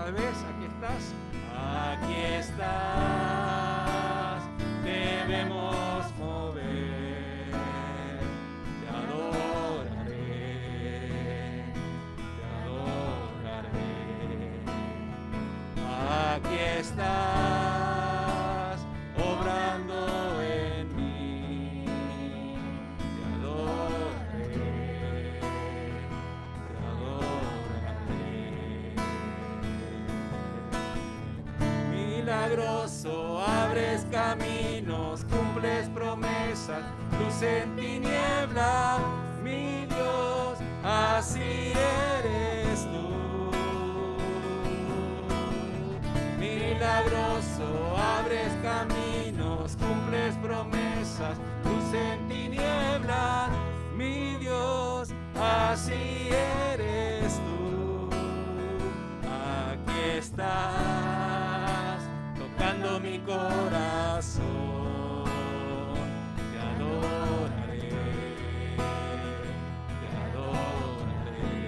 Otra vez, aquí estás. Aquí estás, debemos mover, te adoraré. Aquí estás, obrando en mí, te adoraré. Milagroso, abres caminos, cumples promesas, luz en tiniebla, mi Dios, así eres tú. Milagroso, abres caminos, cumples promesas, luz en tiniebla, mi Dios, así eres tú. Aquí estás, tocando mi corazón, te adoraré, te adoraré.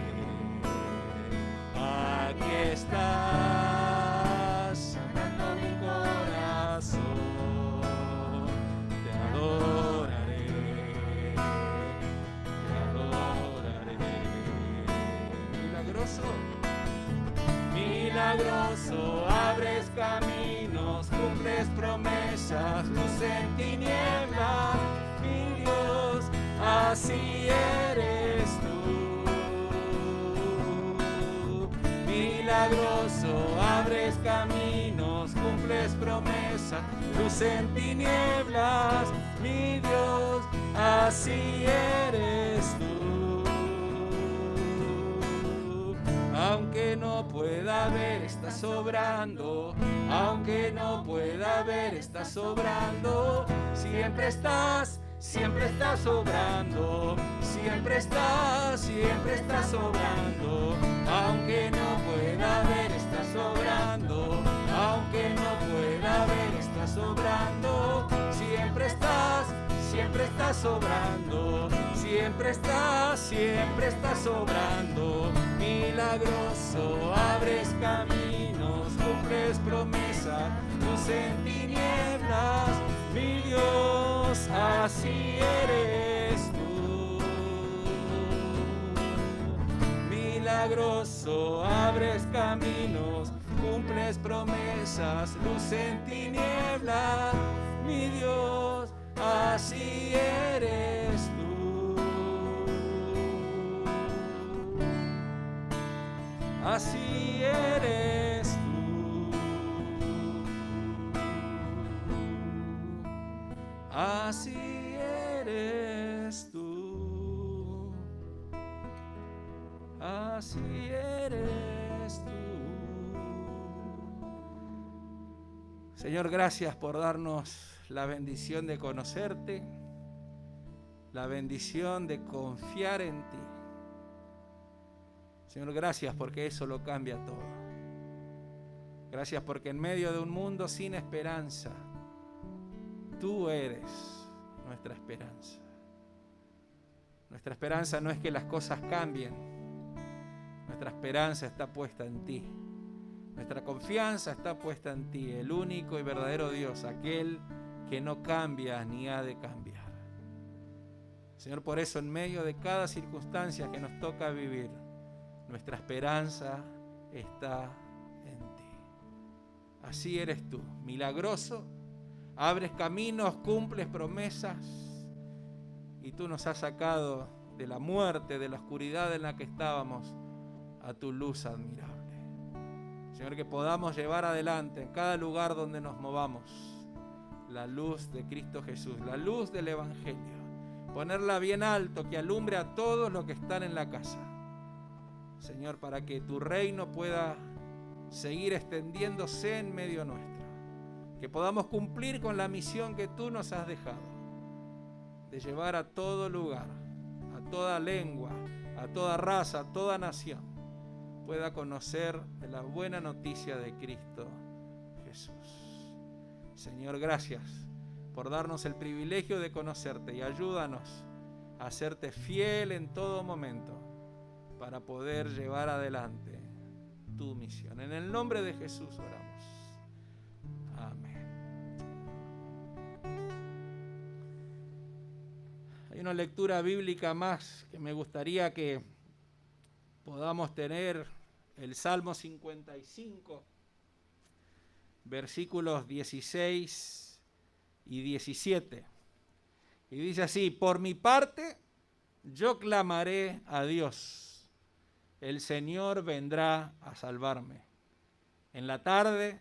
Aquí estás, tocando mi corazón, te adoraré, te adoraré. Milagroso. Milagroso, abres caminos, cumples promesas, luz en tiniebla, mi Dios, así eres tú. Milagroso, abres caminos, cumples promesas, luz en tinieblas, mi Dios, así eres tú. Aunque no pueda ver, estás sobrando. Aunque no pueda ver, estás sobrando. Siempre estás sobrando. Siempre estás sobrando. Aunque no pueda ver, estás sobrando. Aunque no pueda ver, estás sobrando. Siempre estás sobrando. Siempre estás sobrando. Milagroso, abres caminos, cumples promesas, luz en tinieblas, mi Dios, así eres tú. Milagroso, abres caminos, cumples promesas, luz en tinieblas, mi Dios, así eres tú. Así eres tú. Así eres tú. Así eres tú. Señor, gracias por darnos la bendición de conocerte, la bendición de confiar en ti. Señor, gracias porque eso lo cambia todo. Gracias porque en medio de un mundo sin esperanza, tú eres nuestra esperanza. Nuestra esperanza no es que las cosas cambien. Nuestra esperanza está puesta en ti. Nuestra confianza está puesta en ti, el único y verdadero Dios, aquel que no cambia ni ha de cambiar. Señor, por eso en medio de cada circunstancia que nos toca vivir, nuestra esperanza está en ti. Así eres tú, milagroso, abres caminos, cumples promesas, y tú nos has sacado de la muerte, de la oscuridad en la que estábamos, a tu luz admirable. Señor, que podamos llevar adelante en cada lugar donde nos movamos la luz de Cristo Jesús, la luz del Evangelio, ponerla bien alto, que alumbre a todos los que están en la casa. Señor, para que tu reino pueda seguir extendiéndose en medio nuestro, que podamos cumplir con la misión que tú nos has dejado, de llevar a todo lugar, a toda lengua, a toda raza, a toda nación, pueda conocer de la buena noticia de Cristo Jesús. Señor, gracias por darnos el privilegio de conocerte y ayúdanos a serte fiel en todo momento para poder llevar adelante tu misión. En el nombre de Jesús oramos. Amén. Hay una lectura bíblica más que me gustaría que podamos tener, el Salmo 55, versículos 16 y 17. Y dice así: por mi parte, yo clamaré a Dios. El Señor vendrá a salvarme. En la tarde,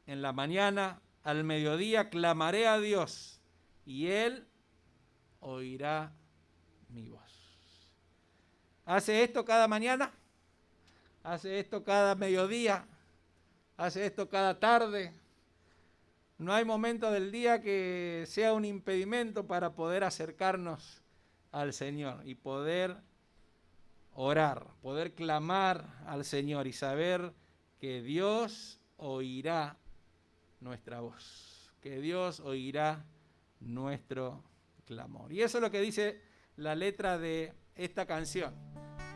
en la mañana, al mediodía, clamaré a Dios, y Él oirá mi voz. ¿Hace esto cada mañana? ¿Hace esto cada mediodía? ¿Hace esto cada tarde? No hay momento del día que sea un impedimento para poder acercarnos al Señor y poder orar, poder clamar al Señor y saber que Dios oirá nuestra voz, que Dios oirá nuestro clamor. Y eso es lo que dice la letra de esta canción,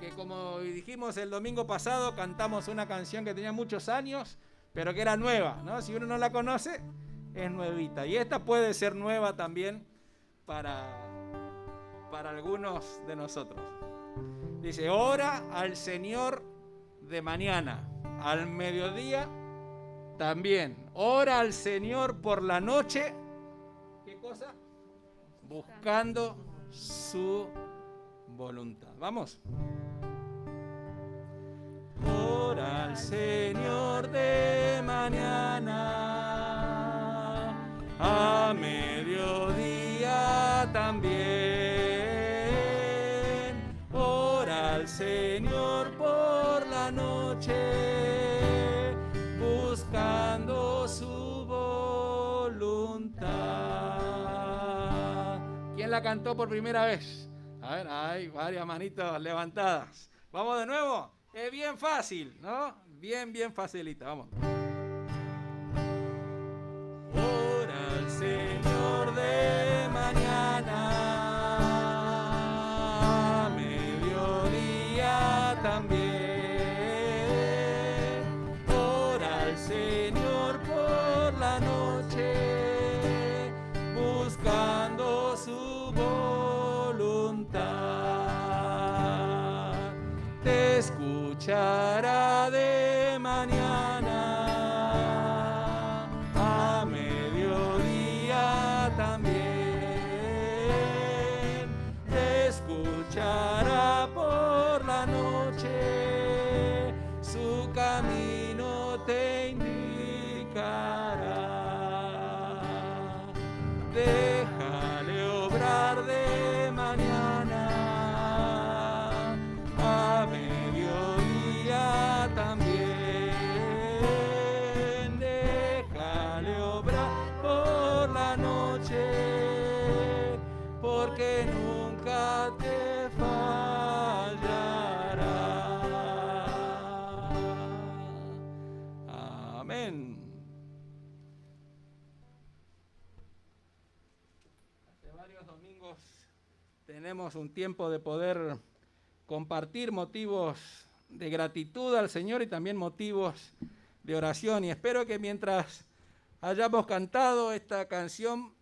que como dijimos el domingo pasado, cantamos una canción que tenía muchos años, pero que era nueva, ¿no? Si uno no la conoce, es nuevita. Y esta puede ser nueva también para algunos de nosotros. Dice: ora al Señor de mañana, al mediodía también. Ora al Señor por la noche. ¿Qué cosa? Buscando su voluntad. Vamos. Ora al Señor de mañana, a mediodía también. Ora al Señor por la noche, buscando su voluntad. ¿Quién la cantó por primera vez? A ver, hay varias manitos levantadas. Vamos de nuevo. Es bien fácil, ¿no? Bien facilita. Vamos. Ora al Señor de mañana, a mediodía también. Ora al Señor por la noche, buscando su voluntad. Te escuchará de mañana, a mediodía también. Te escuchará por la noche, su camino te indicará. Déjale obrar de mañana, a mediodía también. Déjale obrar por la noche, porque nunca te fallará. Amén. Hace varios domingos tenemos un tiempo de poder compartir motivos de gratitud al Señor y también motivos de oración. Y espero que mientras hayamos cantado esta canción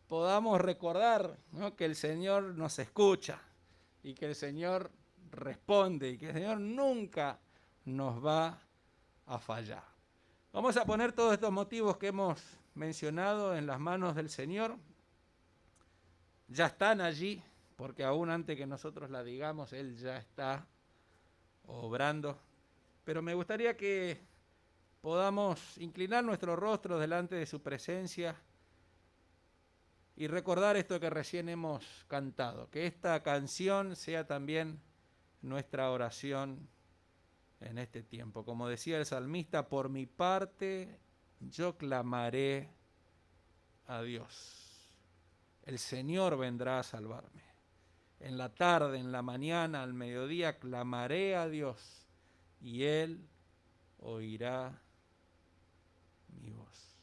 podamos recordar, ¿no?, que el Señor nos escucha y que el Señor responde y que el Señor nunca nos va a fallar. Vamos a poner todos estos motivos que hemos mencionado en las manos del Señor. Ya están allí, porque aún antes que nosotros la digamos, Él ya está obrando. Pero me gustaría que podamos inclinar nuestro rostro delante de su presencia y recordar esto que recién hemos cantado, que esta canción sea también nuestra oración en este tiempo. Como decía el salmista: por mi parte yo clamaré a Dios. El Señor vendrá a salvarme. En la tarde, en la mañana, al mediodía, clamaré a Dios y Él oirá mi voz.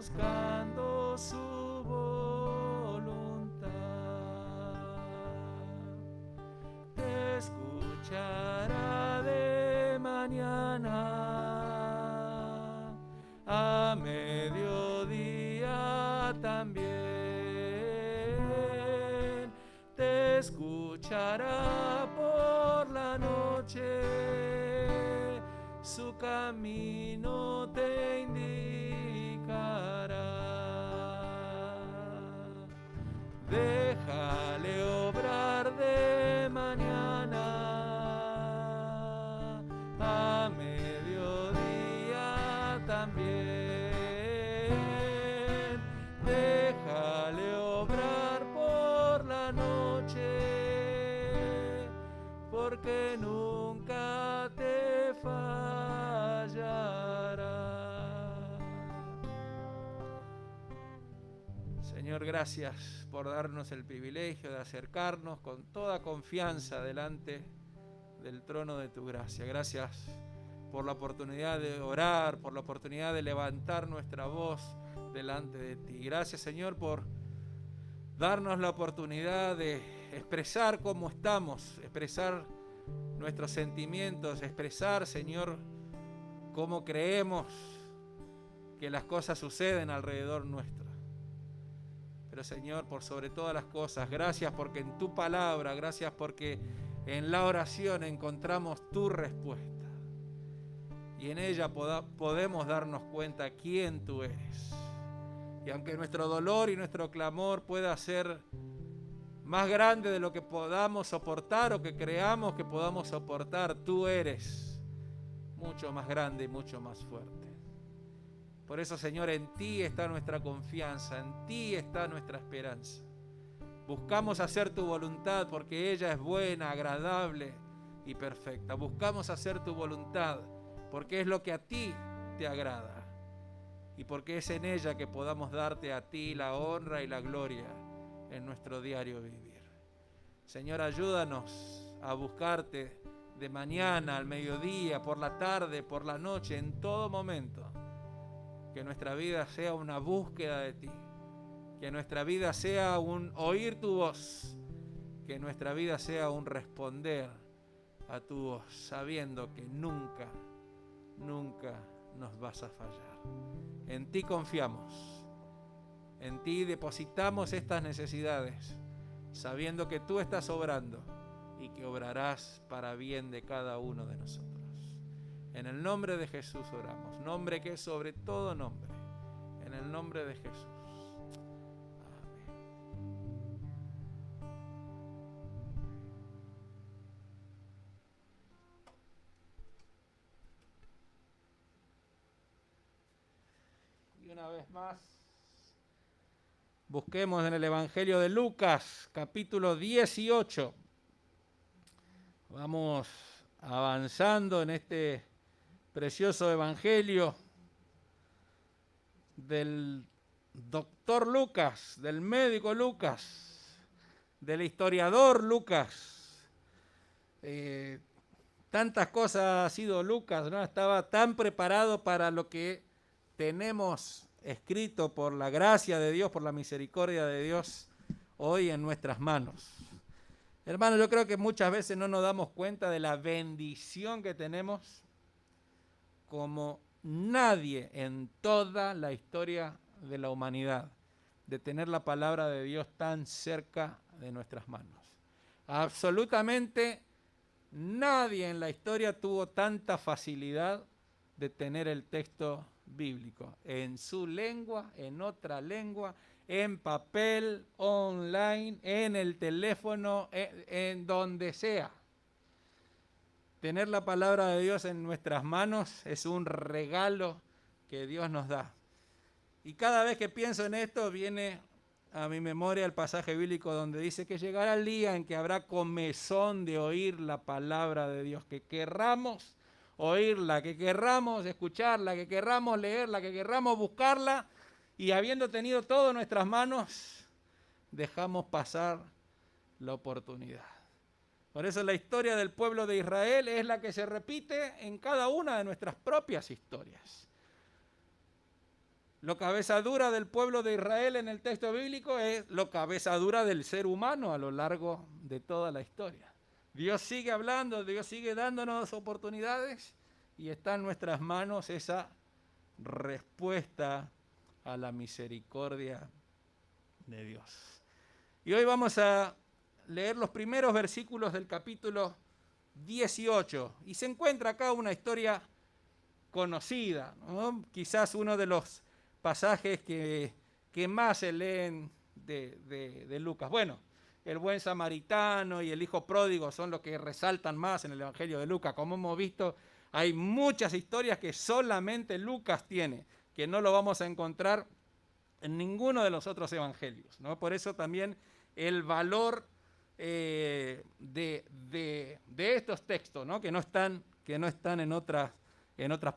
buscando su voluntad. Te escuchará de mañana, a mediodía también. Te escuchará por la noche, su camino te indicará. Déjale obrar de mañana, a mediodía también. Déjale obrar por la noche, porque nunca te fallará. Señor, gracias por darnos el privilegio de acercarnos con toda confianza delante del trono de tu gracia. Gracias por la oportunidad de orar, por la oportunidad de levantar nuestra voz delante de ti. Gracias, Señor, por darnos la oportunidad de expresar cómo estamos, expresar nuestros sentimientos, expresar, Señor, cómo creemos que las cosas suceden alrededor nuestro. Pero, Señor, por sobre todas las cosas, gracias porque en tu palabra, gracias porque en la oración encontramos tu respuesta. Y en ella podemos darnos cuenta quién tú eres. Y aunque nuestro dolor y nuestro clamor pueda ser más grande de lo que podamos soportar o que creamos que podamos soportar, tú eres mucho más grande y mucho más fuerte. Por eso, Señor, en ti está nuestra confianza, en ti está nuestra esperanza. Buscamos hacer tu voluntad porque ella es buena, agradable y perfecta. Buscamos hacer tu voluntad porque es lo que a ti te agrada y porque es en ella que podamos darte a ti la honra y la gloria en nuestro diario vivir. Señor, ayúdanos a buscarte de mañana, al mediodía, por la tarde, por la noche, en todo momento. Que nuestra vida sea una búsqueda de ti. Que nuestra vida sea un oír tu voz. Que nuestra vida sea un responder a tu voz, sabiendo que nunca, nunca nos vas a fallar. En ti confiamos. En ti depositamos estas necesidades, sabiendo que tú estás obrando y que obrarás para bien de cada uno de nosotros. En el nombre de Jesús oramos, nombre que es sobre todo nombre, en el nombre de Jesús. Amén. Y una vez más, busquemos en el Evangelio de Lucas, capítulo 18. Vamos avanzando en este precioso evangelio del doctor Lucas, del médico Lucas, del historiador Lucas. Tantas cosas ha sido Lucas, ¿no? Estaba tan preparado para lo que tenemos escrito por la gracia de Dios, por la misericordia de Dios, hoy en nuestras manos. Hermanos, yo creo que muchas veces no nos damos cuenta de la bendición que tenemos como nadie en toda la historia de la humanidad, de tener la palabra de Dios tan cerca de nuestras manos. Absolutamente nadie en la historia tuvo tanta facilidad de tener el texto bíblico en su lengua, en otra lengua, en papel, online, en el teléfono, en donde sea. Tener la palabra de Dios en nuestras manos es un regalo que Dios nos da. Y cada vez que pienso en esto, viene a mi memoria el pasaje bíblico donde dice que llegará el día en que habrá comezón de oír la palabra de Dios, que querramos oírla, que querramos escucharla, que querramos leerla, que querramos buscarla, y habiendo tenido todo en nuestras manos, dejamos pasar la oportunidad. Por eso la historia del pueblo de Israel es la que se repite en cada una de nuestras propias historias. Lo cabeza dura del pueblo de Israel en el texto bíblico es lo cabeza dura del ser humano a lo largo de toda la historia. Dios sigue hablando, Dios sigue dándonos oportunidades y está en nuestras manos esa respuesta a la misericordia de Dios. Y hoy vamos a leer los primeros versículos del capítulo 18 y se encuentra acá una historia conocida, ¿no? Quizás uno de los pasajes que más se leen de Lucas. Bueno, el buen samaritano y el hijo pródigo son los que resaltan más en el Evangelio de Lucas. Como hemos visto, hay muchas historias que solamente Lucas tiene, que no lo vamos a encontrar en ninguno de los otros evangelios, ¿no? Por eso también el valor de estos textos, ¿no? que no están en otras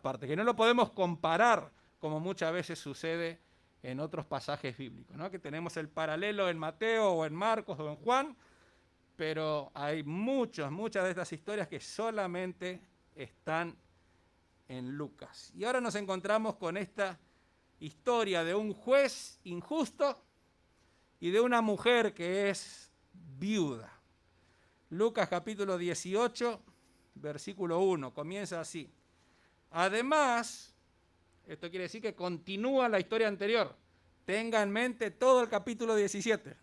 partes, que no lo podemos comparar como muchas veces sucede en otros pasajes bíblicos, ¿no? Que tenemos el paralelo en Mateo o en Marcos o en Juan, pero hay muchas de estas historias que solamente están en Lucas. Y ahora nos encontramos con esta historia de un juez injusto y de una mujer que es viuda. Lucas capítulo 18, versículo 1, comienza así. Además, esto quiere decir que continúa la historia anterior. Tenga en mente todo el capítulo 17.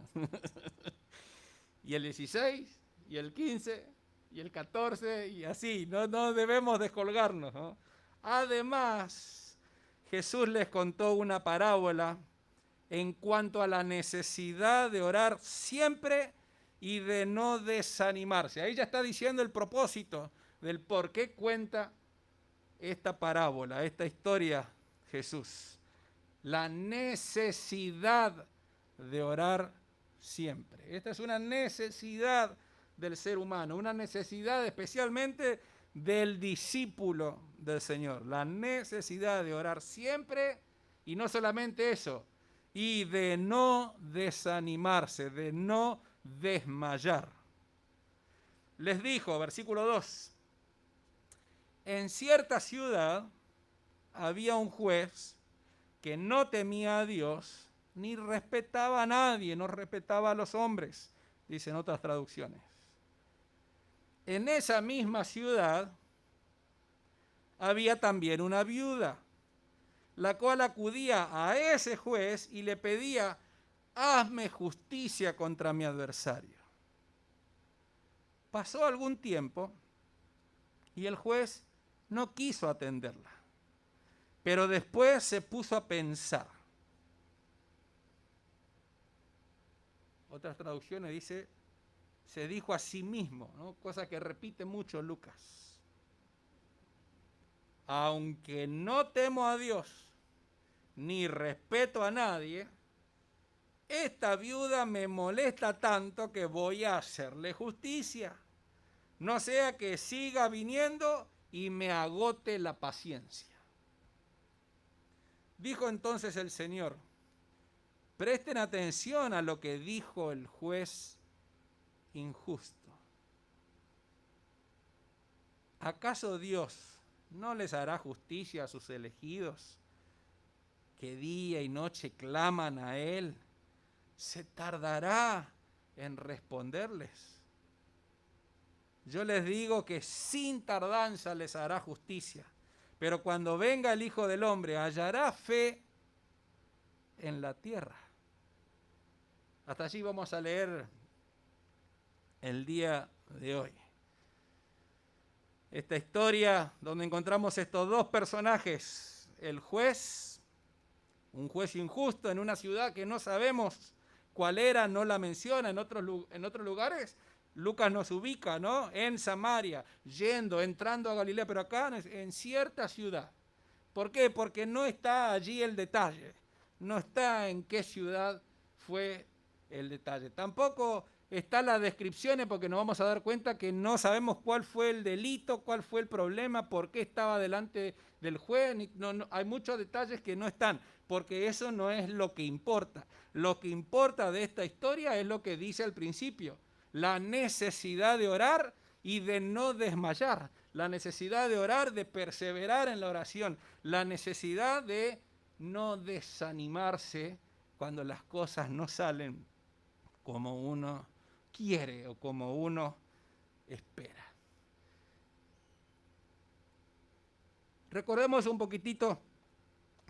Y el 16, y el 15, y el 14, y así. No debemos descolgarnos, ¿no? Además, Jesús les contó una parábola en cuanto a la necesidad de orar siempre y de no desanimarse. Ahí ya está diciendo el propósito del por qué cuenta esta parábola, esta historia Jesús. La necesidad de orar siempre. Esta es una necesidad del ser humano, una necesidad especialmente del discípulo del Señor. La necesidad de orar siempre y no solamente eso, y de no desanimarse, de no desmayar. Les dijo, versículo 2, en cierta ciudad había un juez que no temía a Dios ni respetaba a nadie, no respetaba a los hombres, dicen otras traducciones. En esa misma ciudad había también una viuda, la cual acudía a ese juez y le pedía, hazme justicia contra mi adversario. Pasó algún tiempo y el juez no quiso atenderla, pero después se puso a pensar. Otras traducciones dice, se dijo a sí mismo, ¿no? Cosa que repite mucho Lucas. Aunque no temo a Dios, ni respeto a nadie, esta viuda me molesta tanto que voy a hacerle justicia. No sea que siga viniendo y me agote la paciencia. Dijo entonces el Señor, presten atención a lo que dijo el juez injusto. ¿Acaso Dios no les hará justicia a sus elegidos que día y noche claman a Él? ¿Se tardará en responderles? Yo les digo que sin tardanza les hará justicia, pero cuando venga el Hijo del Hombre, ¿hallará fe en la tierra? Hasta allí vamos a leer el día de hoy. Esta historia donde encontramos estos dos personajes, el juez, un juez injusto en una ciudad que no sabemos cuál era, no la menciona en otros lugares. Lucas nos ubica, ¿no? En Samaria, entrando a Galilea, pero acá en cierta ciudad. ¿Por qué? Porque no está allí el detalle, no está en qué ciudad fue el detalle. Tampoco está las descripciones porque nos vamos a dar cuenta que no sabemos cuál fue el delito, cuál fue el problema, por qué estaba delante del juez. Hay muchos detalles que no están, porque eso no es lo que importa. Lo que importa de esta historia es lo que dice al principio. La necesidad de orar y de no desmayar, la necesidad de orar, de perseverar en la oración, la necesidad de no desanimarse cuando las cosas no salen como uno quiere o como uno espera. Recordemos un poquitito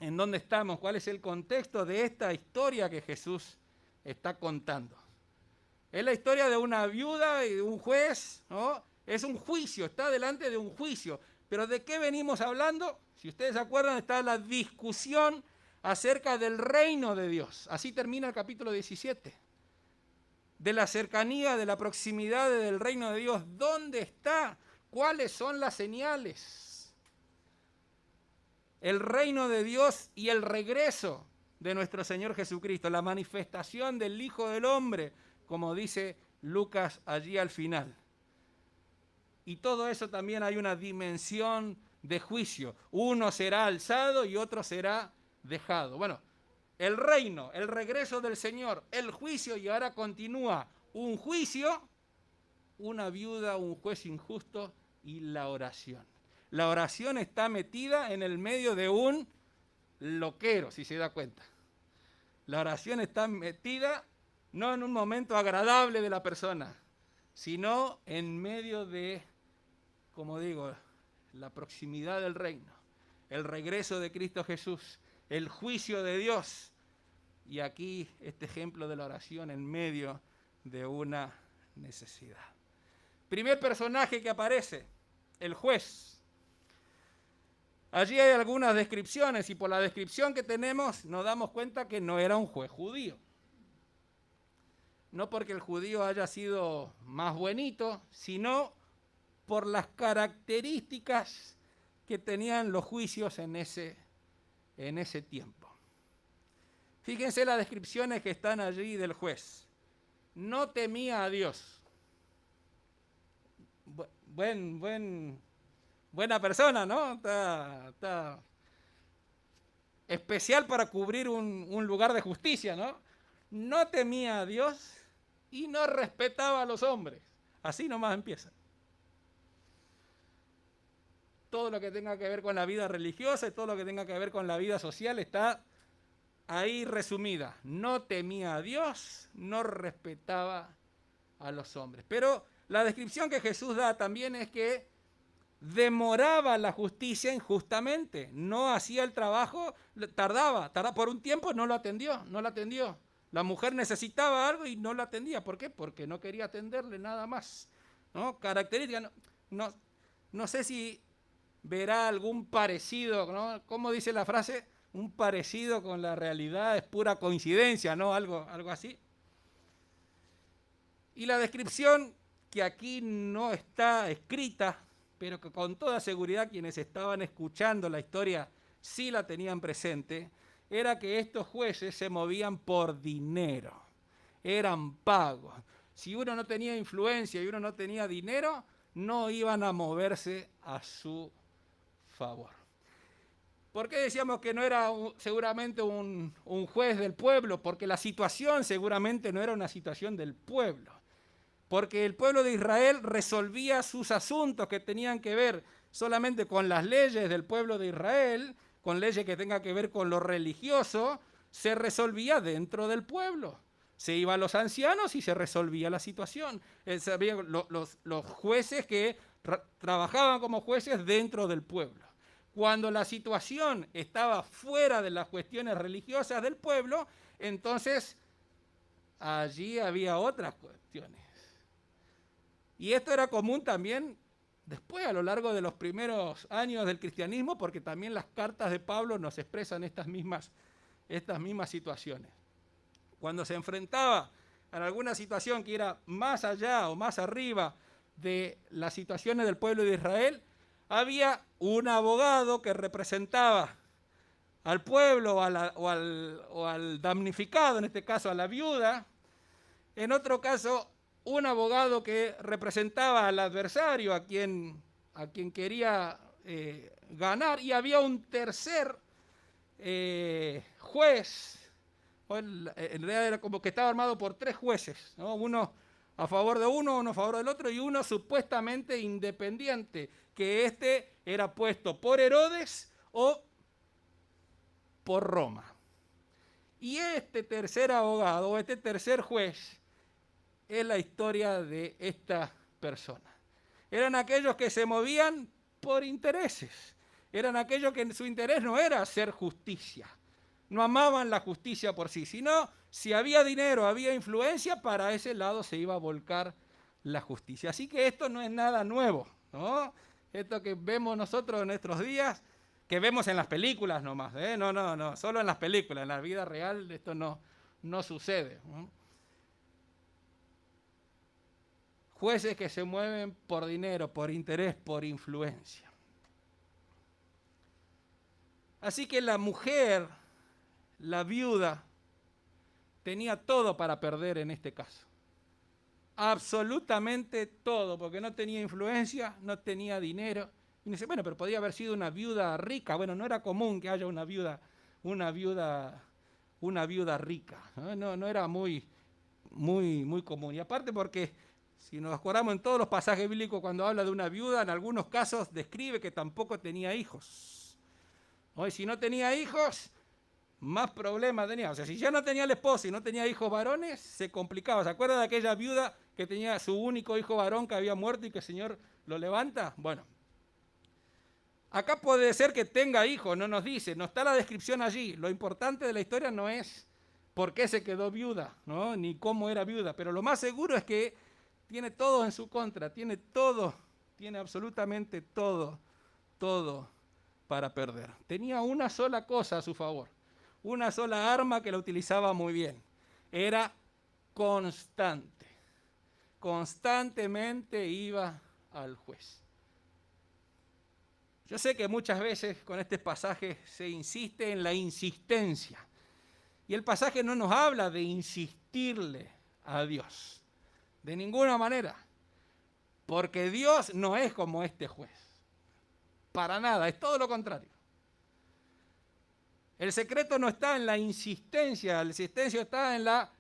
en dónde estamos, cuál es el contexto de esta historia que Jesús está contando. Es la historia de una viuda y de un juez, ¿no? Es un juicio, está delante de un juicio. Pero ¿de qué venimos hablando? Si ustedes se acuerdan, está la discusión acerca del reino de Dios. Así termina el capítulo 17. De la cercanía, de la proximidad del reino de Dios. ¿Dónde está? ¿Cuáles son las señales? El reino de Dios y el regreso de nuestro Señor Jesucristo, la manifestación del Hijo del Hombre, como dice Lucas allí al final. Y todo eso también hay una dimensión de juicio. Uno será alzado y otro será dejado. Bueno, el reino, el regreso del Señor, el juicio, y ahora continúa un juicio, una viuda, un juez injusto y la oración. La oración está metida en el medio de un loquero, si se da cuenta. La oración está metida no en un momento agradable de la persona, sino en medio de, como digo, la proximidad del reino, el regreso de Cristo Jesús, el juicio de Dios. Y aquí este ejemplo de la oración en medio de una necesidad. Primer personaje que aparece, el juez. Allí hay algunas descripciones y por la descripción que tenemos nos damos cuenta que no era un juez judío. No porque el judío haya sido más buenito, sino por las características que tenían los juicios en ese tiempo. Fíjense las descripciones que están allí del juez. No temía a Dios. Buena persona, ¿no? Está especial para cubrir un lugar de justicia, ¿no? No temía a Dios y no respetaba a los hombres. Así nomás empieza. Todo lo que tenga que ver con la vida religiosa y todo lo que tenga que ver con la vida social está ahí resumida. No temía a Dios, no respetaba a los hombres. Pero la descripción que Jesús da también es que demoraba la justicia injustamente. No hacía el trabajo, tardaba por un tiempo, no lo atendió. La mujer necesitaba algo y no la atendía. ¿Por qué? Porque no quería atenderle nada más, ¿no? Característica, no sé si verá algún parecido, ¿no? ¿Cómo dice la frase? Un parecido con la realidad es pura coincidencia, ¿no? Algo así. Y la descripción que aquí no está escrita, pero que con toda seguridad quienes estaban escuchando la historia sí la tenían presente, era que estos jueces se movían por dinero, eran pagos. Si uno no tenía influencia y uno no tenía dinero, no iban a moverse a su favor. ¿Por qué decíamos que no era seguramente un juez del pueblo? Porque la situación seguramente no era una situación del pueblo. Porque el pueblo de Israel resolvía sus asuntos que tenían que ver solamente con las leyes del pueblo de Israel, con leyes que tengan que ver con lo religioso, se resolvía dentro del pueblo. Se iba a los ancianos y se resolvía la situación. Los jueces que trabajaban como jueces dentro del pueblo. Cuando la situación estaba fuera de las cuestiones religiosas del pueblo, entonces allí había otras cuestiones. Y esto era común también después, a lo largo de los primeros años del cristianismo, porque también las cartas de Pablo nos expresan estas mismas situaciones. Cuando se enfrentaba a alguna situación que era más allá o más arriba de las situaciones del pueblo de Israel, había un abogado que representaba al pueblo o al damnificado, en este caso a la viuda. En otro caso, un abogado que representaba al adversario, a quien quería ganar, y había un tercer juez. En realidad era como que estaba armado por tres jueces, ¿no? Uno a favor de uno a favor del otro, y uno supuestamente independiente, que era puesto por Herodes o por Roma. Y este tercer abogado, o este tercer juez, es la historia de esta persona. Eran aquellos que se movían por intereses. Eran aquellos que su interés no era hacer justicia. No amaban la justicia por sí, sino si había dinero, había influencia, para ese lado se iba a volcar la justicia. Así que esto no es nada nuevo, ¿no? Esto que vemos nosotros en nuestros días, que vemos en las películas nomás, ¿eh? No, solo en las películas, en la vida real esto no sucede, ¿no? Jueces que se mueven por dinero, por interés, por influencia. Así que la mujer, la viuda, tenía todo para perder en este caso. Absolutamente todo, porque no tenía influencia, no tenía dinero. Y dice, bueno, pero podía haber sido una viuda rica. Bueno, no era común que haya una viuda rica. No era muy común. Y aparte porque, si nos acordamos en todos los pasajes bíblicos, cuando habla de una viuda, en algunos casos describe que tampoco tenía hijos. Hoy, si no tenía hijos, más problemas tenía. O sea, si ya no tenía el esposo y no tenía hijos varones, se complicaba. ¿Se acuerda de aquella viuda que tenía su único hijo varón que había muerto y que el Señor lo levanta? Bueno, acá puede ser que tenga hijos, no nos dice, no está la descripción allí. Lo importante de la historia no es por qué se quedó viuda, ¿no? Ni cómo era viuda, pero lo más seguro es que tiene todo en su contra, tiene absolutamente todo para perder. Tenía una sola cosa a su favor, una sola arma que la utilizaba muy bien. Era constante. Constantemente iba al juez. Yo sé que muchas veces con este pasaje se insiste en la insistencia. Y el pasaje no nos habla de insistirle a Dios. De ninguna manera. Porque Dios no es como este juez. Para nada, es todo lo contrario. El secreto no está en la insistencia, el insistencia está en la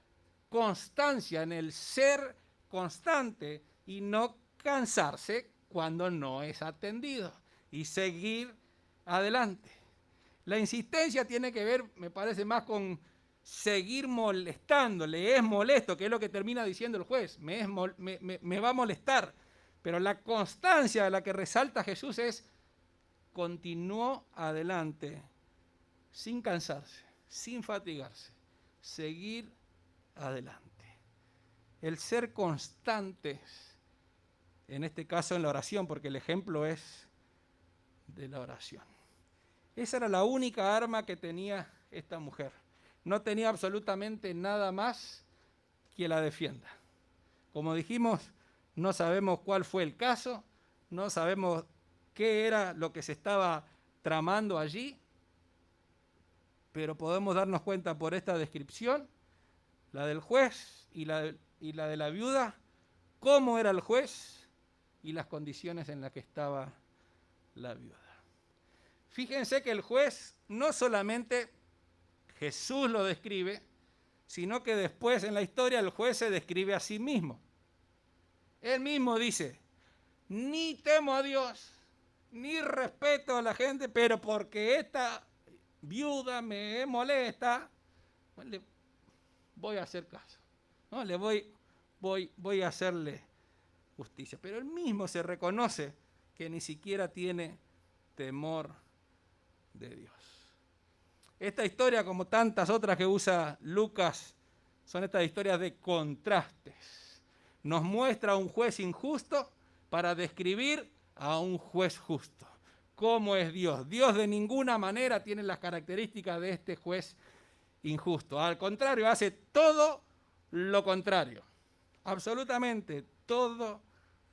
constancia, en el ser constante y no cansarse cuando no es atendido y seguir adelante. La insistencia tiene que ver, me parece, más con seguir molestando, le es molesto, que es lo que termina diciendo el juez, me va a molestar. Pero la constancia de la que resalta Jesús es: continuó adelante, sin cansarse, sin fatigarse, seguir adelante. El ser constantes, en este caso en la oración, porque el ejemplo es de la oración. Esa era la única arma que tenía esta mujer. No tenía absolutamente nada más que la defienda. Como dijimos, no sabemos cuál fue el caso, no sabemos qué era lo que se estaba tramando allí, pero podemos darnos cuenta por esta descripción, la del juez y la de la viuda, cómo era el juez y las condiciones en las que estaba la viuda. Fíjense que el juez no solamente Jesús lo describe, sino que después en la historia el juez se describe a sí mismo. Él mismo dice: ni temo a Dios, ni respeto a la gente, pero porque esta viuda me molesta, le voy a hacer caso, ¿no? Le voy a hacerle justicia. Pero él mismo se reconoce que ni siquiera tiene temor de Dios. Esta historia, como tantas otras que usa Lucas, son estas historias de contrastes. Nos muestra a un juez injusto para describir a un juez justo. ¿Cómo es Dios? Dios de ninguna manera tiene las características de este juez injusto. Al contrario, hace todo lo contrario. Absolutamente todo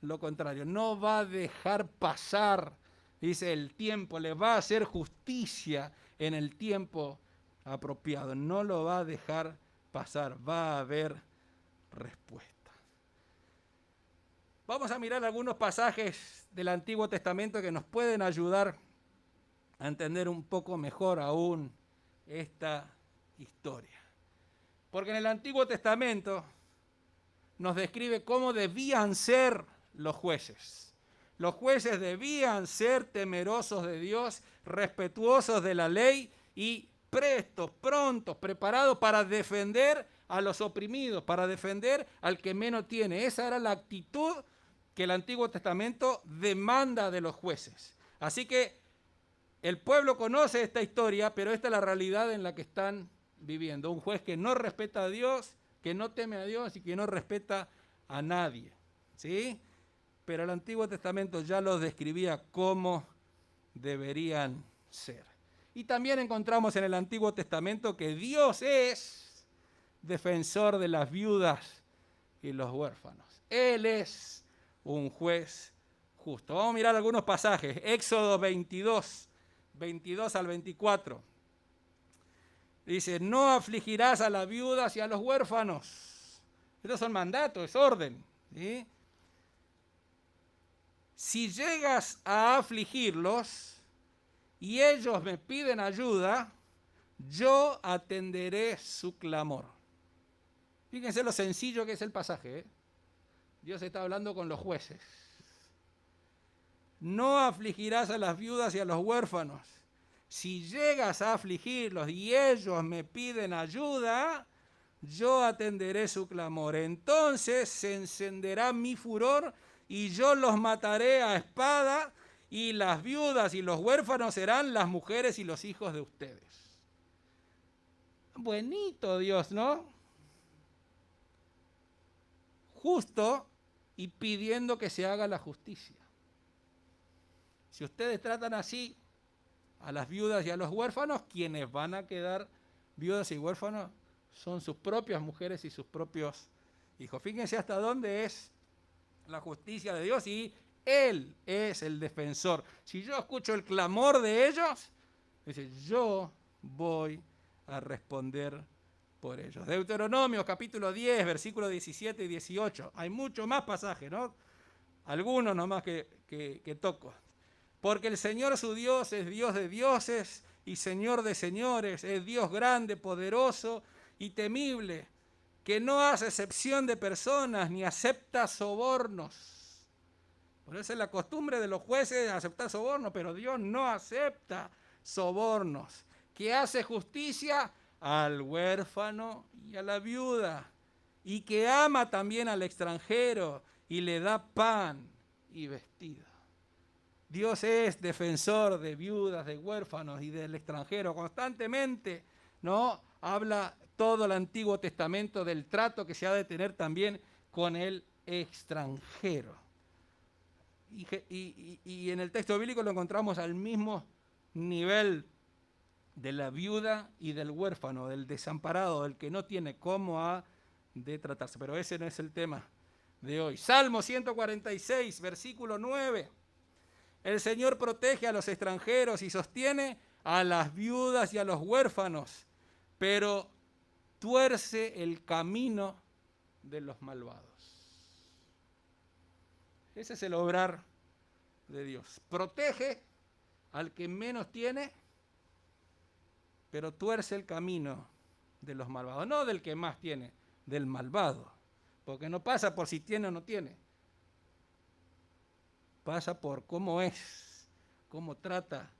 lo contrario. No va a dejar pasar, dice, el tiempo. Le va a hacer justicia en el tiempo apropiado. No lo va a dejar pasar. Va a haber respuesta. Vamos a mirar algunos pasajes del Antiguo Testamento que nos pueden ayudar a entender un poco mejor aún esta historia. Porque en el Antiguo Testamento nos describe cómo debían ser los jueces. Los jueces debían ser temerosos de Dios, respetuosos de la ley y prestos, prontos, preparados para defender a los oprimidos, para defender al que menos tiene. Esa era la actitud que el Antiguo Testamento demanda de los jueces. Así que el pueblo conoce esta historia, pero esta es la realidad en la que están viviendo. Un juez que no respeta a Dios, que no teme a Dios y que no respeta a nadie, ¿sí? Pero el Antiguo Testamento ya los describía cómo deberían ser. Y también encontramos en el Antiguo Testamento que Dios es defensor de las viudas y los huérfanos. Él es un juez justo. Vamos a mirar algunos pasajes. Éxodo 22, 22 al 24. Dice, no afligirás a las viudas y a los huérfanos. Estos son mandatos, es orden, ¿sí? Si llegas a afligirlos y ellos me piden ayuda, yo atenderé su clamor. Fíjense lo sencillo que es el pasaje, ¿eh? Dios está hablando con los jueces. No afligirás a las viudas y a los huérfanos. Si llegas a afligirlos y ellos me piden ayuda, yo atenderé su clamor. Entonces se encenderá mi furor y yo los mataré a espada, y las viudas y los huérfanos serán las mujeres y los hijos de ustedes. Buenito Dios, ¿no? Justo y pidiendo que se haga la justicia. Si ustedes tratan así a las viudas y a los huérfanos, quienes van a quedar viudas y huérfanos son sus propias mujeres y sus propios hijos. Fíjense hasta dónde es la justicia de Dios, y Él es el defensor. Si yo escucho el clamor de ellos, dice, yo voy a responder por ellos. Deuteronomio capítulo 10, versículos 17 y 18. Hay mucho más pasajes, ¿no? Algunos nomás que toco. Porque el Señor su Dios es Dios de dioses y Señor de señores, es Dios grande, poderoso y temible, que no hace excepción de personas ni acepta sobornos. Por eso es la costumbre de los jueces aceptar sobornos, pero Dios no acepta sobornos. Que hace justicia al huérfano y a la viuda, y que ama también al extranjero y le da pan y vestido. Dios es defensor de viudas, de huérfanos y del extranjero. Constantemente, ¿no? Habla todo el Antiguo Testamento del trato que se ha de tener también con el extranjero. Y en el texto bíblico lo encontramos al mismo nivel de la viuda y del huérfano, del desamparado, del que no tiene cómo ha de tratarse. Pero ese no es el tema de hoy. Salmo 146, versículo 9. El Señor protege a los extranjeros y sostiene a las viudas y a los huérfanos, pero tuerce el camino de los malvados. Ese es el obrar de Dios. Protege al que menos tiene, pero tuerce el camino de los malvados. No del que más tiene, del malvado. Porque no pasa por si tiene o no tiene. Pasa por cómo es, cómo trata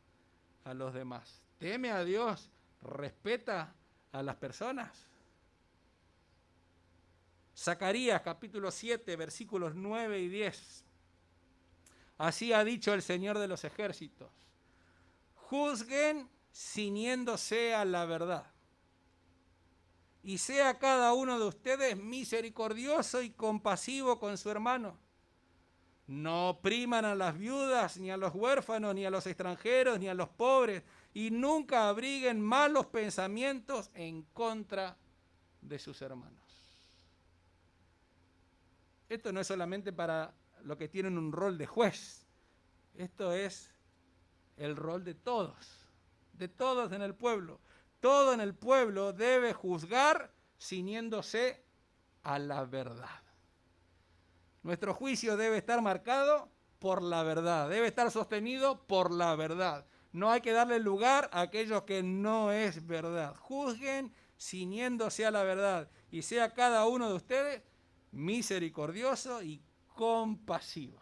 a los demás. Teme a Dios, respeta a las personas. Zacarías capítulo 7, versículos 9 y 10. Así ha dicho el Señor de los ejércitos. Juzguen ciñéndose a la verdad. Y sea cada uno de ustedes misericordioso y compasivo con su hermano. No opriman a las viudas, ni a los huérfanos, ni a los extranjeros, ni a los pobres, y nunca abriguen malos pensamientos en contra de sus hermanos. Esto no es solamente para los que tienen un rol de juez. Esto es el rol de todos en el pueblo. Todo en el pueblo debe juzgar ciñéndose a la verdad. Nuestro juicio debe estar marcado por la verdad, debe estar sostenido por la verdad. No hay que darle lugar a aquello que no es verdad. Juzguen ciñéndose a la verdad, y sea cada uno de ustedes misericordioso y compasivo.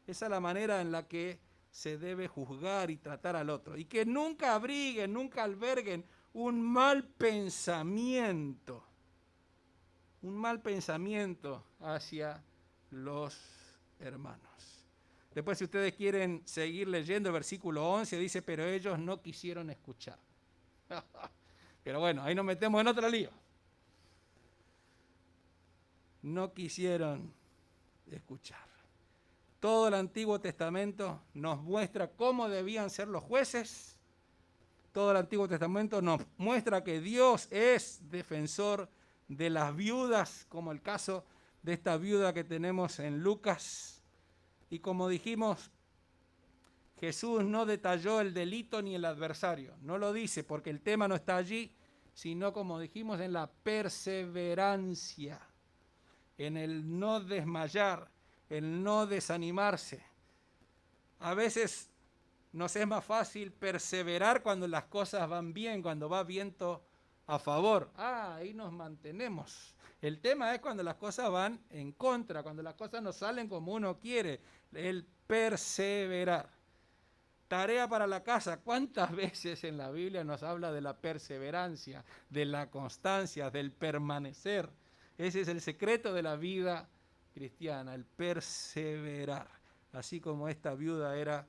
Esa es la manera en la que se debe juzgar y tratar al otro. Y que nunca abriguen, nunca alberguen un mal pensamiento hacia los hermanos. Después, si ustedes quieren seguir leyendo el versículo 11, dice, pero ellos no quisieron escuchar. Pero bueno, ahí nos metemos en otro lío. No quisieron escuchar. Todo el Antiguo Testamento nos muestra cómo debían ser los jueces. Todo el Antiguo Testamento nos muestra que Dios es defensor de las viudas, como el caso de esta viuda que tenemos en Lucas. Y como dijimos, Jesús no detalló el delito ni el adversario. No lo dice porque el tema no está allí, sino como dijimos, en la perseverancia, en el no desmayar, el no desanimarse. A veces nos es más fácil perseverar cuando las cosas van bien, cuando va viento a favor. Ahí nos mantenemos. El tema es cuando las cosas van en contra, cuando las cosas no salen como uno quiere. El perseverar. Tarea para la casa. ¿Cuántas veces en la Biblia nos habla de la perseverancia, de la constancia, del permanecer? Ese es el secreto de la vida cristiana, el perseverar. Así como esta viuda era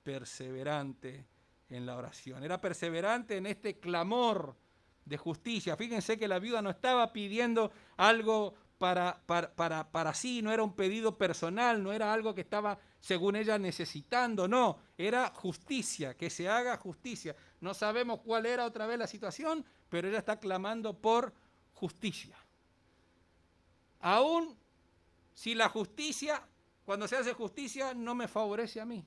perseverante en la oración. Era perseverante en este clamor de justicia. Fíjense que la viuda no estaba pidiendo algo para sí, no era un pedido personal, no era algo que estaba, según ella, necesitando, no, era justicia, que se haga justicia. No sabemos cuál era otra vez la situación, pero ella está clamando por justicia. Aún si la justicia, cuando se hace justicia, no me favorece a mí.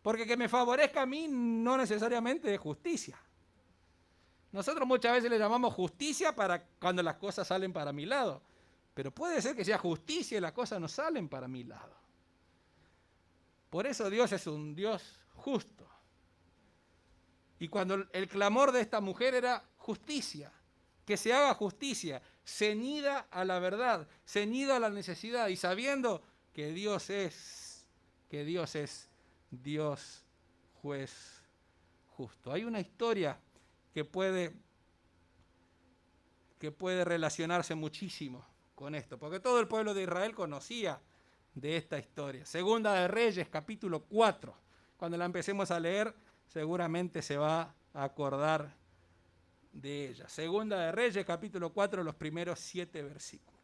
Porque que me favorezca a mí no necesariamente es justicia. Nosotros muchas veces le llamamos justicia para cuando las cosas salen para mi lado. Pero puede ser que sea justicia y las cosas no salen para mi lado. Por eso Dios es un Dios justo. Y cuando el clamor de esta mujer era justicia, que se haga justicia, ceñida a la verdad, ceñida a la necesidad y sabiendo que Dios es Dios juez justo. Hay una historia que puede relacionarse muchísimo con esto, porque todo el pueblo de Israel conocía de esta historia. Segunda de Reyes, capítulo 4. Cuando la empecemos a leer, seguramente se va a acordar de ella. Segunda de Reyes, capítulo 4, los primeros 7 versículos.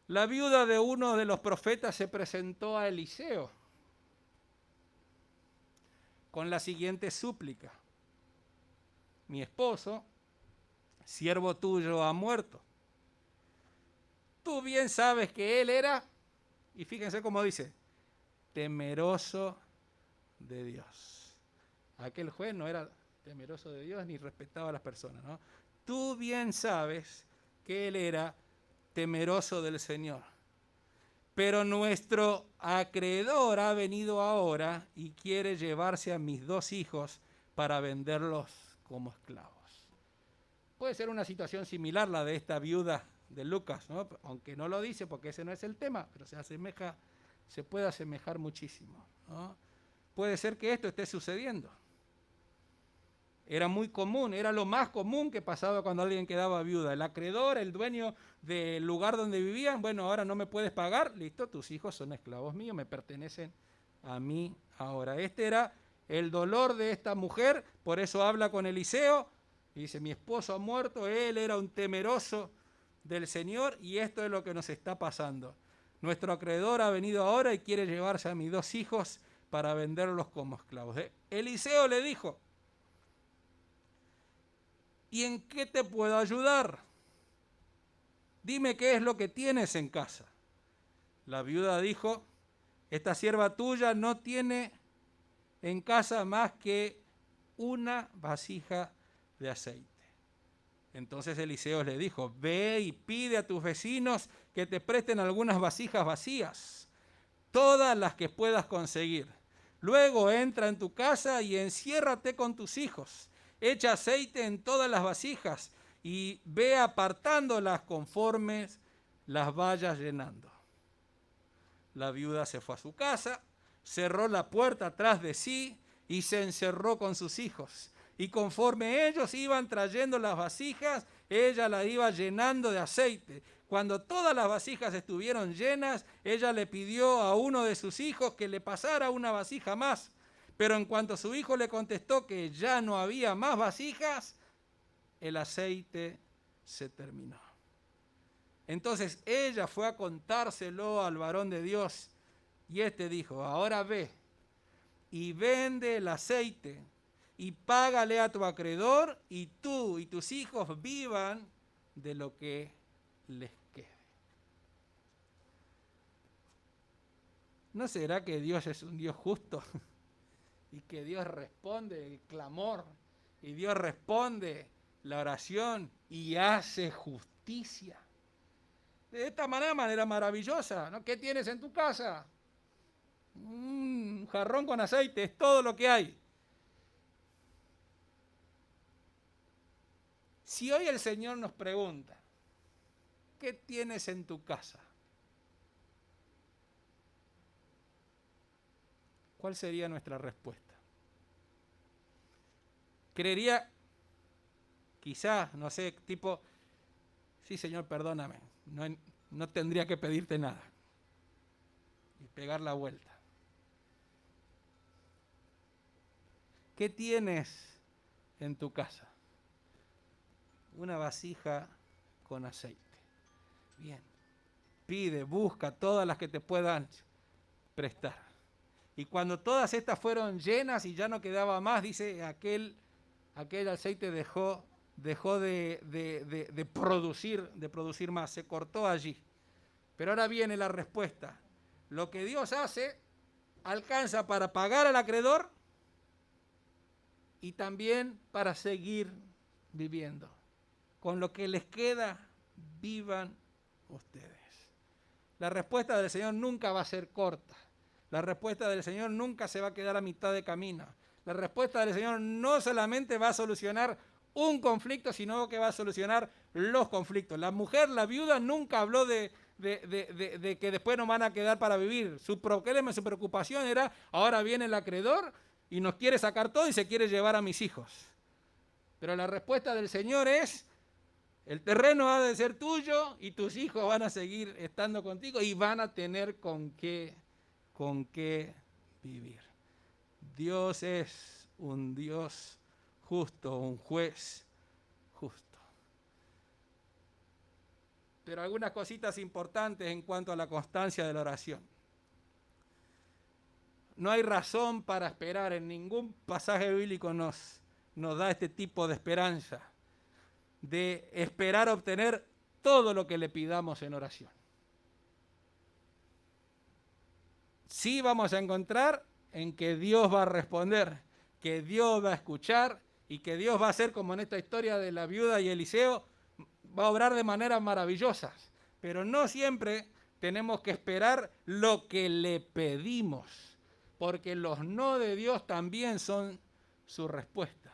La viuda de uno de los profetas se presentó a Eliseo con la siguiente súplica: mi esposo, siervo tuyo, ha muerto. Tú bien sabes que él era, y fíjense cómo dice, temeroso de Dios. Aquel juez no era temeroso de Dios ni respetaba a las personas, ¿no? Tú bien sabes que él era temeroso del Señor. Pero nuestro acreedor ha venido ahora y quiere llevarse a mis 2 hijos para venderlos como esclavos. Puede ser una situación similar la de esta viuda de Lucas, ¿no? Aunque no lo dice porque ese no es el tema, pero se puede asemejar muchísimo, ¿no? Puede ser que esto esté sucediendo. Era muy común, era lo más común que pasaba cuando alguien quedaba viuda. El acreedor, el dueño del lugar donde vivían, bueno, ahora no me puedes pagar, listo, tus hijos son esclavos míos, me pertenecen a mí ahora. Este era el dolor de esta mujer, por eso habla con Eliseo y dice, mi esposo ha muerto, él era un temeroso del Señor y esto es lo que nos está pasando. Nuestro acreedor ha venido ahora y quiere llevarse a mis 2 hijos para venderlos como esclavos. Eliseo le dijo, ¿y en qué te puedo ayudar? Dime qué es lo que tienes en casa. La viuda dijo, esta sierva tuya no tiene en casa más que una vasija de aceite. Entonces Eliseo le dijo, ve y pide a tus vecinos que te presten algunas vasijas vacías, todas las que puedas conseguir. Luego entra en tu casa y enciérrate con tus hijos. Echa aceite en todas las vasijas y ve apartándolas conforme las vayas llenando. La viuda se fue a su casa, cerró la puerta atrás de sí y se encerró con sus hijos. Y conforme ellos iban trayendo las vasijas, ella la iba llenando de aceite. Cuando todas las vasijas estuvieron llenas, ella le pidió a uno de sus hijos que le pasara una vasija más. Pero en cuanto su hijo le contestó que ya no había más vasijas, el aceite se terminó. Entonces ella fue a contárselo al varón de Dios y este dijo: ahora ve y vende el aceite y págale a tu acreedor y tú y tus hijos vivan de lo que les quede. ¿No será que Dios es un Dios justo y que Dios responde el clamor y Dios responde la oración y hace justicia? De esta manera maravillosa, ¿no? ¿Qué tienes en tu casa? Un jarrón con aceite, es todo lo que hay. Si hoy el Señor nos pregunta, ¿qué tienes en tu casa? ¿Cuál sería nuestra respuesta? Creería, quizás, no sé, tipo, sí, Señor, perdóname, no tendría que pedirte nada. Y pegar la vuelta. ¿Qué tienes en tu casa? Una vasija con aceite. Bien. Pide, busca todas las que te puedan prestar. Y cuando todas estas fueron llenas y ya no quedaba más, dice, aquel aceite dejó de producir más, se cortó allí. Pero ahora viene la respuesta. Lo que Dios hace alcanza para pagar al acreedor y también para seguir viviendo. Con lo que les queda, vivan ustedes. La respuesta del Señor nunca va a ser corta. La respuesta del Señor nunca se va a quedar a mitad de camino. La respuesta del Señor no solamente va a solucionar un conflicto, sino que va a solucionar los conflictos. La mujer, la viuda, nunca habló de que después nos van a quedar para vivir. Su problema, su preocupación era, ahora viene el acreedor y nos quiere sacar todo y se quiere llevar a mis hijos. Pero la respuesta del Señor es, el terreno ha de ser tuyo y tus hijos van a seguir estando contigo y van a tener con qué vivir. Dios es un Dios justo, un juez justo. Pero algunas cositas importantes en cuanto a la constancia de la oración. No hay razón para esperar, en ningún pasaje bíblico nos da este tipo de esperanza, de esperar obtener todo lo que le pidamos en oración. Sí vamos a encontrar en que Dios va a responder, que Dios va a escuchar y que Dios va a hacer como en esta historia de la viuda y Eliseo, va a obrar de maneras maravillosas, pero no siempre tenemos que esperar lo que le pedimos, porque los no de Dios también son su respuesta,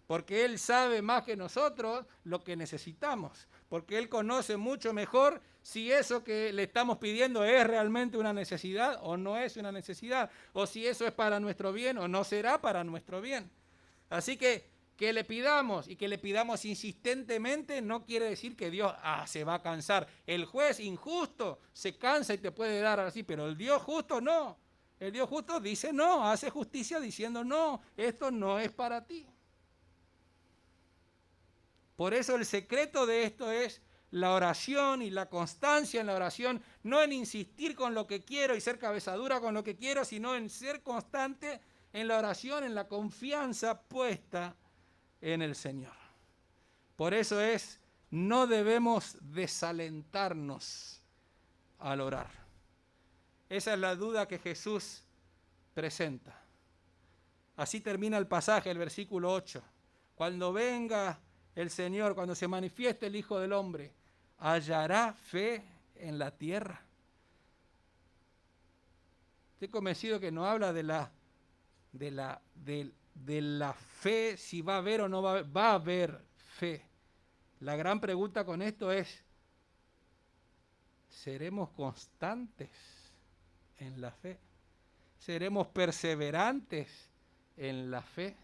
porque Él sabe más que nosotros lo que necesitamos, porque Él conoce mucho mejor si eso que le estamos pidiendo es realmente una necesidad o no es una necesidad, o si eso es para nuestro bien o no será para nuestro bien. Así que le pidamos y que le pidamos insistentemente no quiere decir que Dios se va a cansar. El juez injusto se cansa y te puede dar así, pero el Dios justo no. El Dios justo dice no, hace justicia diciendo no, esto no es para ti. Por eso el secreto de esto es la oración y la constancia en la oración, no en insistir con lo que quiero y ser cabezadura con lo que quiero, sino en ser constante en la oración, en la confianza puesta en el Señor. Por eso no debemos desalentarnos al orar. Esa es la duda que Jesús presenta. Así termina el pasaje, el versículo 8. Cuando venga el Señor, cuando se manifieste el Hijo del Hombre, ¿hallará fe en la tierra? Estoy convencido que no habla de la fe, si va a haber o no va a haber fe. La gran pregunta con esto es, ¿seremos constantes en la fe? ¿Seremos perseverantes en la fe?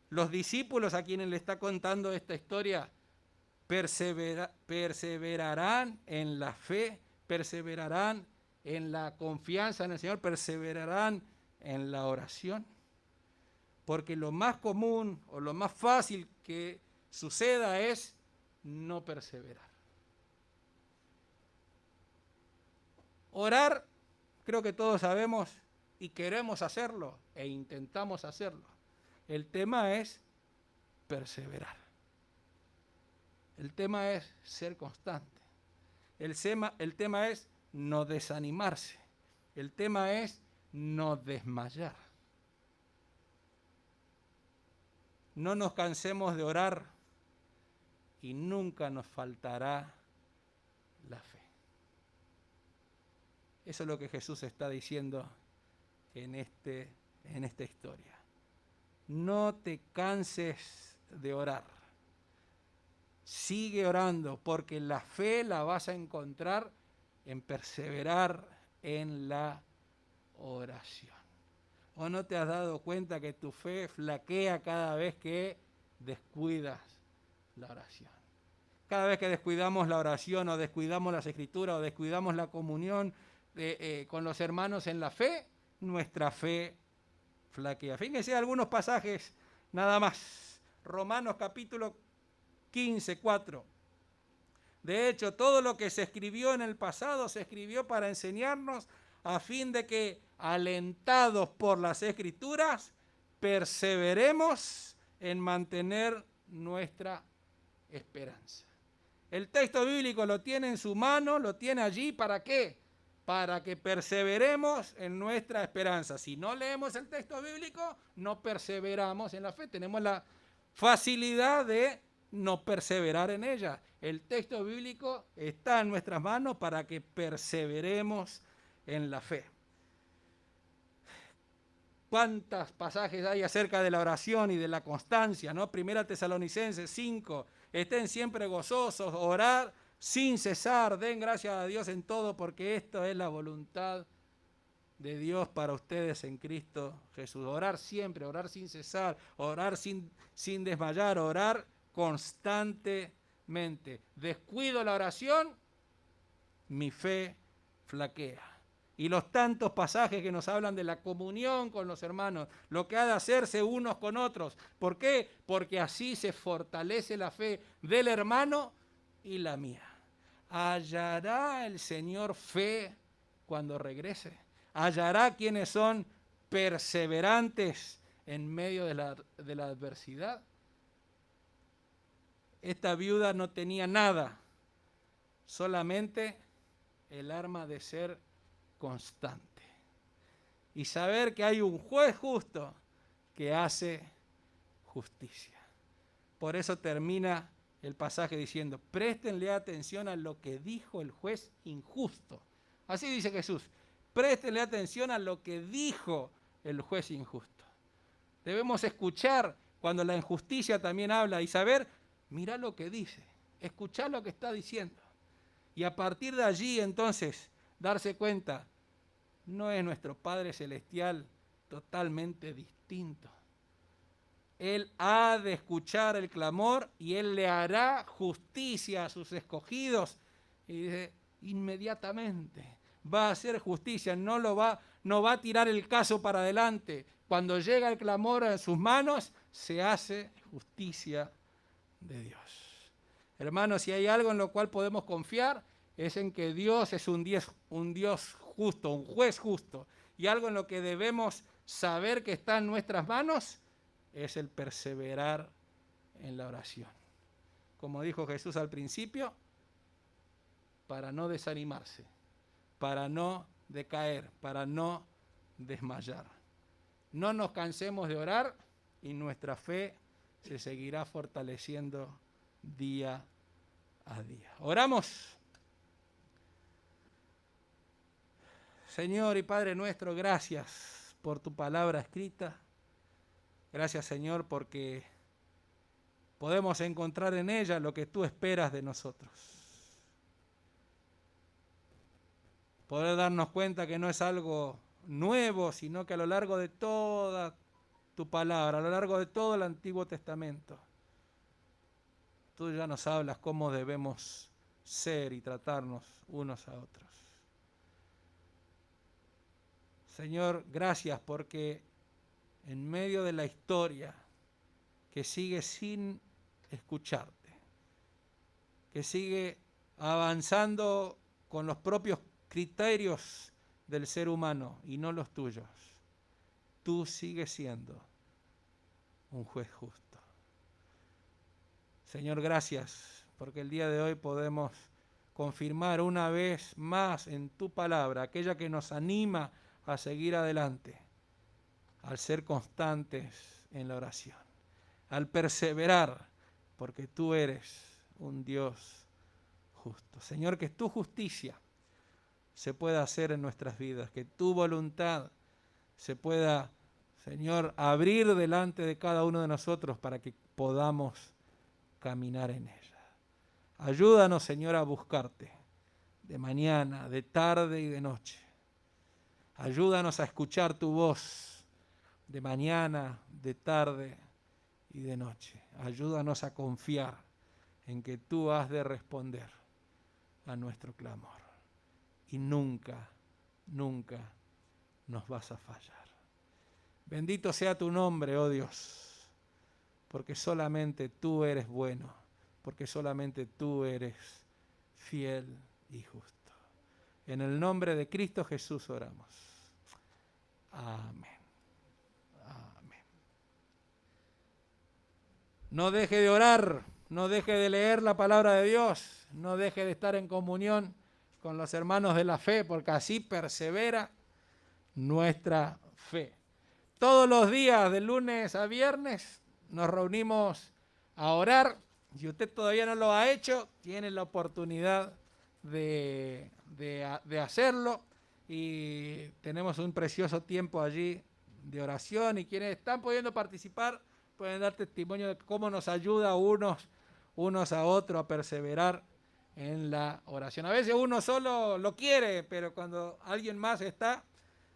Los discípulos a quienes le está contando esta historia perseverarán en la fe, perseverarán en la confianza en el Señor, perseverarán en la oración. Porque lo más común o lo más fácil que suceda es no perseverar. Orar, creo que todos sabemos y queremos hacerlo e intentamos hacerlo. El tema es perseverar. El tema es ser constante. El tema es no desanimarse. El tema es no desmayar. No nos cansemos de orar y nunca nos faltará la fe. Eso es lo que Jesús está diciendo en esta historia. No te canses de orar. Sigue orando, porque la fe la vas a encontrar en perseverar en la oración. ¿O no te has dado cuenta que tu fe flaquea cada vez que descuidas la oración? Cada vez que descuidamos la oración o descuidamos las escrituras o descuidamos la comunión con los hermanos en la fe, nuestra fe flaquea. Fíjense algunos pasajes nada más. Romanos capítulo 15, 4. De hecho, todo lo que se escribió en el pasado se escribió para enseñarnos a fin de que, alentados por las Escrituras, perseveremos en mantener nuestra esperanza. El texto bíblico lo tiene en su mano, lo tiene allí, ¿para qué? Para que perseveremos en nuestra esperanza. Si no leemos el texto bíblico, no perseveramos en la fe. Tenemos la facilidad de no perseverar en ella. El texto bíblico está en nuestras manos para que perseveremos en la fe. ¿Cuántos pasajes hay acerca de la oración y de la constancia, ¿no? Primera Tesalonicenses 5, estén siempre gozosos, orar sin cesar, den gracias a Dios en todo, porque esto es la voluntad de Dios para ustedes en Cristo Jesús. Orar siempre, orar sin cesar, orar sin desmayar, orar constantemente. Descuido la oración, mi fe flaquea. Y los tantos pasajes que nos hablan de la comunión con los hermanos, lo que ha de hacerse unos con otros. ¿Por qué? Porque así se fortalece la fe del hermano y la mía. ¿Hallará el Señor fe cuando regrese? ¿Hallará quienes son perseverantes en medio de la adversidad? Esta viuda no tenía nada, solamente el arma de ser constante y saber que hay un juez justo que hace justicia. Por eso termina el pasaje diciendo: préstenle atención a lo que dijo el juez injusto. Así dice Jesús: préstenle atención a lo que dijo el juez injusto. Debemos escuchar cuando la injusticia también habla y saber, mirá lo que dice, escuchar lo que está diciendo. Y a partir de allí entonces darse cuenta, no es nuestro Padre Celestial totalmente distinto. Él ha de escuchar el clamor y Él le hará justicia a sus escogidos. Y dice, inmediatamente va a hacer justicia, no va a tirar el caso para adelante. Cuando llega el clamor a sus manos, se hace justicia de Dios. Hermanos, si hay algo en lo cual podemos confiar, es en que Dios es un Dios justo, un juez justo. Y algo en lo que debemos saber que está en nuestras manos es el perseverar en la oración. Como dijo Jesús al principio, para no desanimarse, para no decaer, para no desmayar. No nos cansemos de orar y nuestra fe se seguirá fortaleciendo día a día. Oramos. Señor y Padre nuestro, gracias por tu palabra escrita. Gracias, Señor, porque podemos encontrar en ella lo que tú esperas de nosotros. Poder darnos cuenta que no es algo nuevo, sino que a lo largo de toda tu palabra, a lo largo de todo el Antiguo Testamento, tú ya nos hablas cómo debemos ser y tratarnos unos a otros. Señor, gracias porque en medio de la historia que sigue sin escucharte, que sigue avanzando con los propios criterios del ser humano y no los tuyos, tú sigues siendo un juez justo. Señor, gracias porque el día de hoy podemos confirmar una vez más en tu palabra, aquella que nos anima a seguir adelante, al ser constantes en la oración, al perseverar, porque tú eres un Dios justo. Señor, que tu justicia se pueda hacer en nuestras vidas, que tu voluntad se pueda, Señor, abrir delante de cada uno de nosotros para que podamos caminar en ella. Ayúdanos, Señor, a buscarte de mañana, de tarde y de noche. Ayúdanos a escuchar tu voz de mañana, de tarde y de noche. Ayúdanos a confiar en que tú has de responder a nuestro clamor. Y nunca, nunca nos vas a fallar. Bendito sea tu nombre, oh Dios, porque solamente tú eres bueno, porque solamente tú eres fiel y justo. En el nombre de Cristo Jesús oramos. Amén. Amén. No deje de orar, no deje de leer la palabra de Dios, no deje de estar en comunión con los hermanos de la fe, porque así persevera nuestra fe. Todos los días, de lunes a viernes, nos reunimos a orar. Si usted todavía no lo ha hecho, tiene la oportunidad de hacerlo. Y tenemos un precioso tiempo allí de oración. Y quienes están pudiendo participar pueden dar testimonio de cómo nos ayuda unos a otros a perseverar en la oración. A veces uno solo lo quiere, pero cuando alguien más está,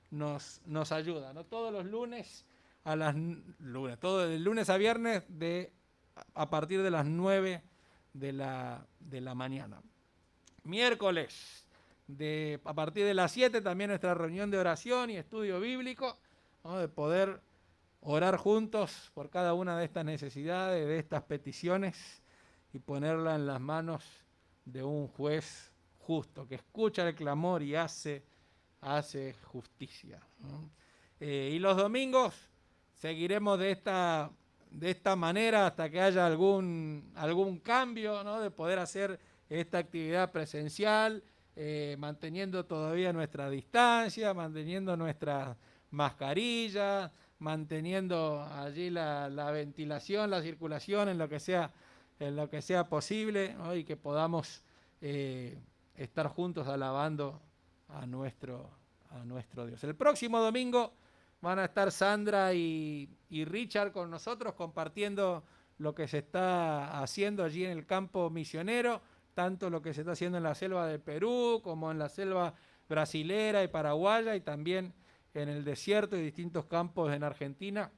nos ayuda, ¿no? Todos los lunes todo de lunes a viernes a partir de las 9 de la mañana. Miércoles a partir de las 7 también nuestra reunión de oración y estudio bíblico, ¿no? De poder orar juntos por cada una de estas necesidades, de estas peticiones y ponerla en las manos de un juez justo que escucha el clamor y hace justicia, ¿no? Y los domingos seguiremos de esta manera hasta que haya algún cambio, ¿no? De poder hacer esta actividad presencial, manteniendo todavía nuestra distancia, manteniendo nuestra mascarilla, manteniendo allí la ventilación, la circulación en lo que sea posible, ¿no? Y que podamos estar juntos alabando a nuestro Dios. El próximo domingo van a estar Sandra y Richard con nosotros compartiendo lo que se está haciendo allí en el campo misionero, tanto lo que se está haciendo en la selva de Perú como en la selva brasilera y paraguaya y también en el desierto y distintos campos en Argentina,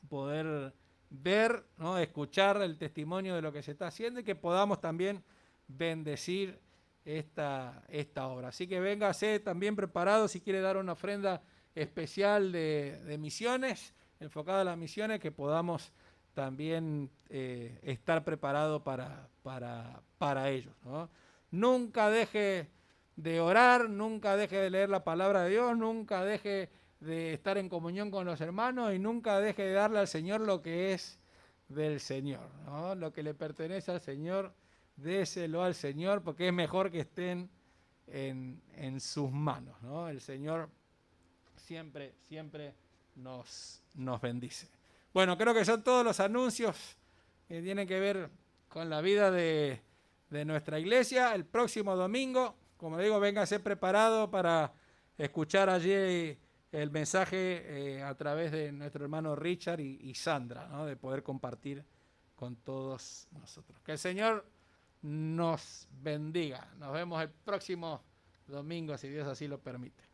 poder ver, ¿no? Escuchar el testimonio de lo que se está haciendo y que podamos también bendecir esta obra. Así que véngase también preparado si quiere dar una ofrenda especial de misiones, enfocada a las misiones, que podamos también estar preparados para ellos, ¿no? Nunca deje de orar, nunca deje de leer la palabra de Dios, nunca deje de estar en comunión con los hermanos y nunca deje de darle al Señor lo que es del Señor, ¿no? Lo que le pertenece al Señor, déselo al Señor, porque es mejor que estén en sus manos, ¿no? El Señor siempre nos bendice. Bueno, creo que son todos los anuncios que tienen que ver con la vida de nuestra iglesia. El próximo domingo, como digo, véngase preparado para escuchar allí el mensaje a través de nuestro hermano Richard y Sandra, ¿no? De poder compartir con todos nosotros. Que el Señor nos bendiga. Nos vemos el próximo domingo, si Dios así lo permite.